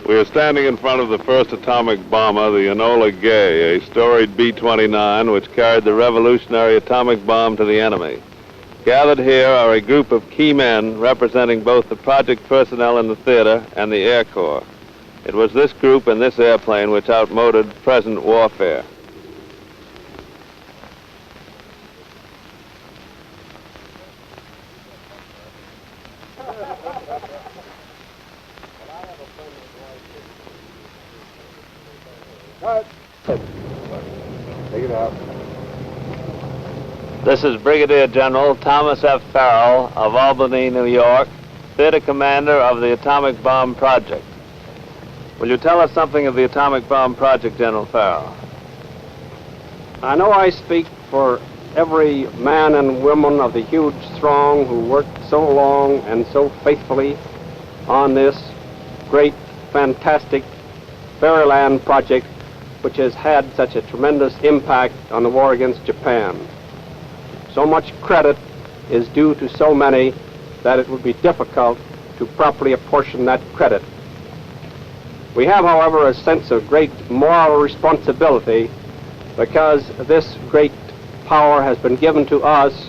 We are standing in front of the first atomic bomber, the Enola Gay, a storied B-29 which carried the revolutionary atomic bomb to the enemy. Gathered here are a group of key men representing both the project personnel in the theater and the Air Corps. It was this group and this airplane which outmoded present warfare. Take it out. This is Brigadier General Thomas F. Farrell of Albany, New York, theater commander of the atomic bomb project. Will you tell us something of the atomic bomb project, General Farrell? I know I speak for every man and woman of the huge throng who worked so long and so faithfully on this great, fantastic Fairyland project, which has had such a tremendous impact on the war against Japan. So much credit is due to so many that it would be difficult to properly apportion that credit. We have, however, a sense of great moral responsibility because this great power has been given to us,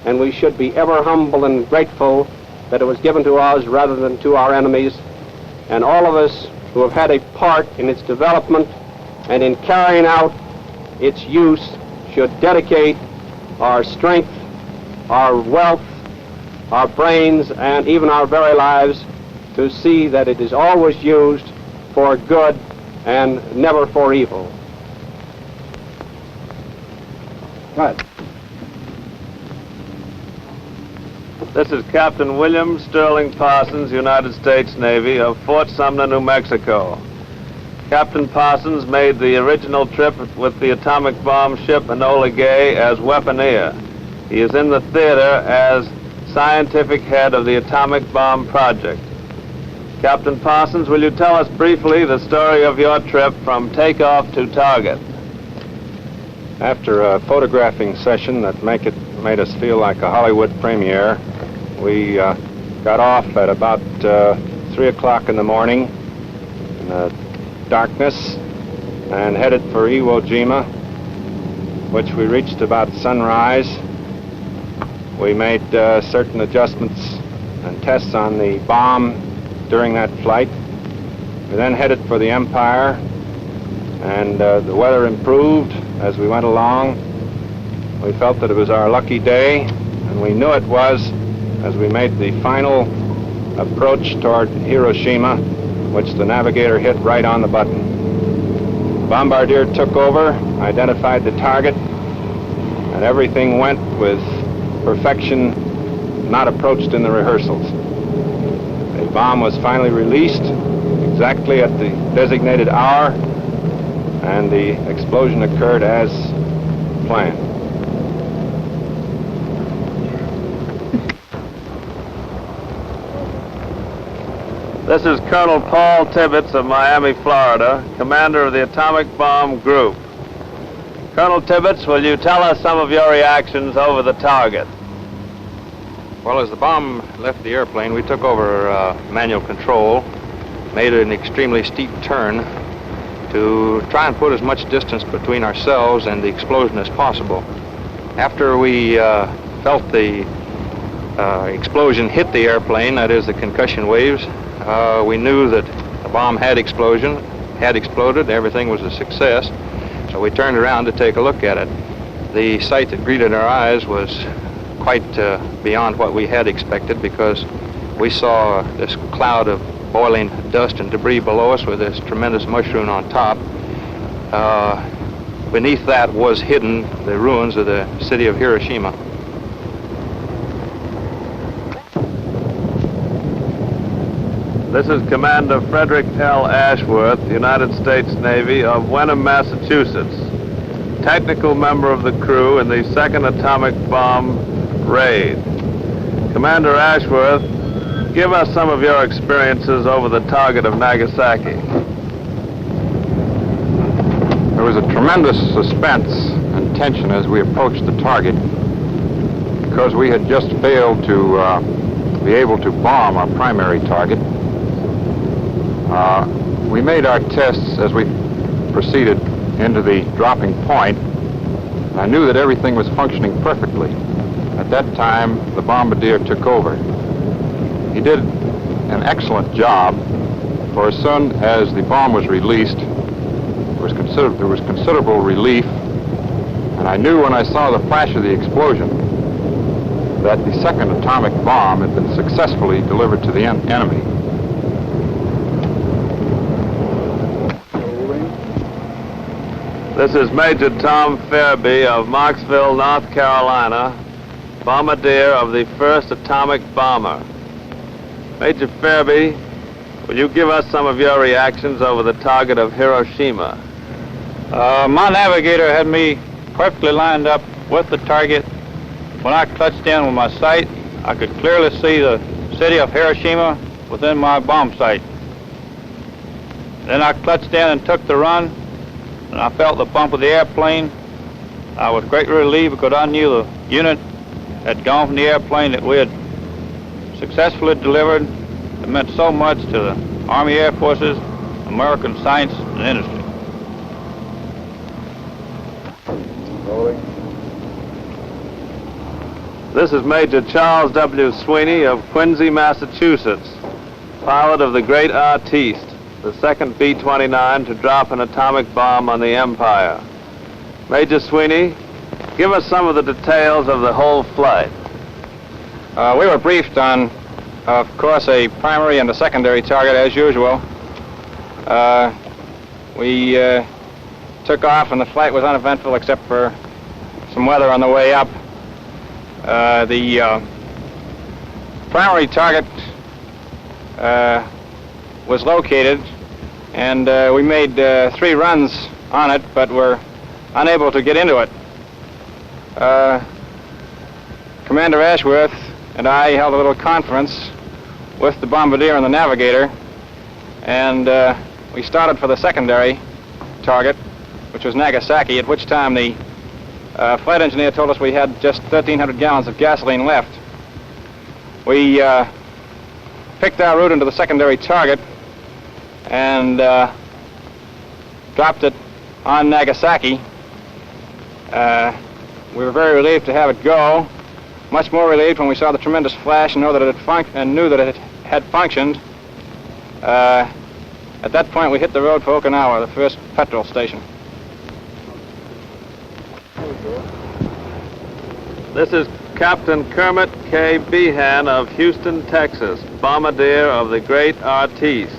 and we should be ever humble and grateful that it was given to us rather than to our enemies. And all of us who have had a part in its development and in carrying out its use should dedicate our strength, our wealth, our brains, and even our very lives to see that it is always used for good and never for evil. Right. This is Captain William Sterling Parsons, United States Navy, of Fort Sumner, New Mexico. Captain Parsons made the original trip with the atomic bomb ship Enola Gay as weaponeer. He is in the theater as scientific head of the atomic bomb project. Captain Parsons, will you tell us briefly the story of your trip from takeoff to target? After a photographing session that made us feel like a Hollywood premiere, we got off at about 3 o'clock in the morning in darkness and headed for Iwo Jima, which we reached about sunrise. We made certain adjustments and tests on the bomb during that flight. We then headed for the Empire, and the weather improved as we went along. We felt that it was our lucky day, and we knew it was as we made the final approach toward Hiroshima, which the navigator hit right on the button. The bombardier took over, identified the target, and everything went with perfection not approached in the rehearsals. The bomb was finally released exactly at the designated hour, and the explosion occurred as planned. This is Colonel Paul Tibbets of Miami, Florida, commander of the Atomic Bomb Group. Colonel Tibbets, will you tell us some of your reactions over the target? Well, as the bomb left the airplane, we took over manual control, made an extremely steep turn to try and put as much distance between ourselves and the explosion as possible. After we felt the explosion hit the airplane, that is the concussion waves, we knew that the bomb had exploded, everything was a success, so we turned around to take a look at it. The sight that greeted our eyes was quite beyond what we had expected, because we saw this cloud of boiling dust and debris below us with this tremendous mushroom on top. Beneath that was hidden the ruins of the city of Hiroshima. This is Commander Frederick L. Ashworth, United States Navy, of Wenham, Massachusetts, technical member of the crew in the second atomic bomb raid. Commander Ashworth, give us some of your experiences over the target of Nagasaki. There was a tremendous suspense and tension as we approached the target, because we had just failed to be able to bomb our primary target. We made our tests as we proceeded into the dropping point. I knew that everything was functioning perfectly. At that time, the bombardier took over. He did an excellent job, for as soon as the bomb was released, there was considerable relief, and I knew when I saw the flash of the explosion that the second atomic bomb had been successfully delivered to the enemy. This is Major Tom Fairby of Marksville, North Carolina, bombardier of the first atomic bomber. Major Fairby, will you give us some of your reactions over the target of Hiroshima? My navigator had me perfectly lined up with the target. When I clutched in with my sight, I could clearly see the city of Hiroshima within my bomb sight. Then I clutched in and took the run, and I felt the bump of the airplane. I was greatly relieved because I knew the unit had gone from the airplane that we had successfully delivered. It meant so much to the Army Air Forces, American science and industry. This is Major Charles W. Sweeney of Quincy, Massachusetts, pilot of the great Artiste, the second B-29 to drop an atomic bomb on the Empire. Major Sweeney, give us some of the details of the whole flight. We were briefed on, of course, a primary and a secondary target as usual. We took off and the flight was uneventful except for some weather on the way up. The primary target was located, and we made 3 runs on it, but were unable to get into it. Commander Ashworth and I held a little conference with the bombardier and the navigator, and we started for the secondary target, which was Nagasaki, at which time the flight engineer told us we had just 1,300 gallons of gasoline left. We picked our route into the secondary target and dropped it on Nagasaki. We were very relieved to have it go. Much more relieved when we saw the tremendous flash and knew that it had functioned. At that point, we hit the road for Okinawa, the first petrol station. This is Captain Kermit K. Behan of Houston, Texas, bombardier of the great Artiste.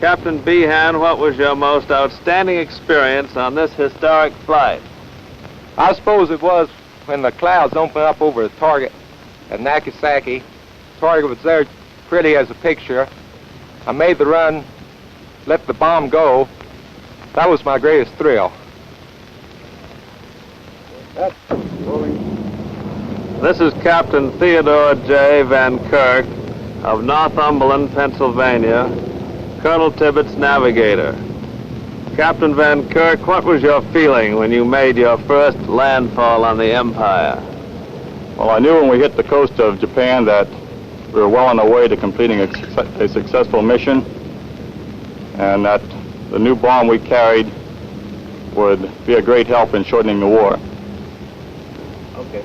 Captain Behan, what was your most outstanding experience on this historic flight? I suppose it was when the clouds opened up over the target at Nagasaki. The target was there pretty as a picture. I made the run, let the bomb go. That was my greatest thrill. This is Captain Theodore J. Van Kirk of Northumberland, Pennsylvania, Colonel Tibbetts' navigator. Captain Van Kirk, what was your feeling when you made your first landfall on the Empire? Well, I knew when we hit the coast of Japan that we were well on our way to completing a successful mission, and that the new bomb we carried would be a great help in shortening the war. Okay.